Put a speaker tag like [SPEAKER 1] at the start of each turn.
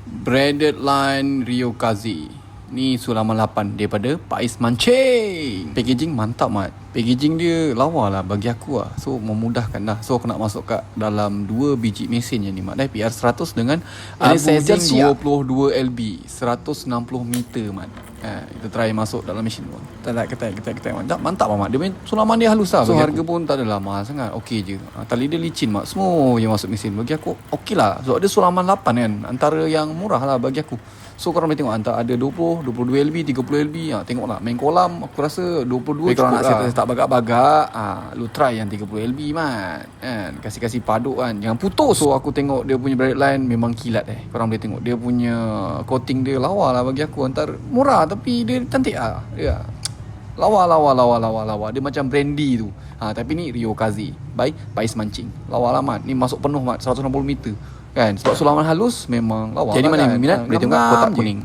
[SPEAKER 1] Braided line Ryokaze. Ni sulaman 8 daripada Pais Mancing. Packaging mantap mat. Packaging dia lawa lah bagi aku lah. So memudahkan dah. So aku nak masuk kat dalam 2 biji mesin je ni mat. PR100 dengan Abuzin 22LB 160 meter mat. Kita try masuk dalam mesin pun. Kita mantap mat. Dia main sulaman dia halus lah. So harga pun tak adalah mahal sangat. Okey je. Tali dia licin mat. Semua yang masuk mesin bagi aku okey lah. So ada sulaman 8 kan. Antara yang murah lah bagi aku. So korang boleh tengok antara ada 20, 22LB, 30LB. Tengoklah main kolam aku rasa 22 cukup lah. Kalau nak tak bagak-bagak, lu try yang 30LB mat. Kan kasih paduk kan. Jangan putus. So aku tengok dia punya braided line memang kilat Korang boleh tengok dia punya coating dia lawa lah bagi aku. Antara murah tapi dia cantik lah. Ya. Lawa. Dia macam brandy tu. Tapi ni Ryokaze by Pais Mancing. Lawa lah mat. Ni masuk penuh mat 160 meter. Kan sebab sulaman halus memang lawa. Jadi mana yang minat boleh tengok kotak kuning.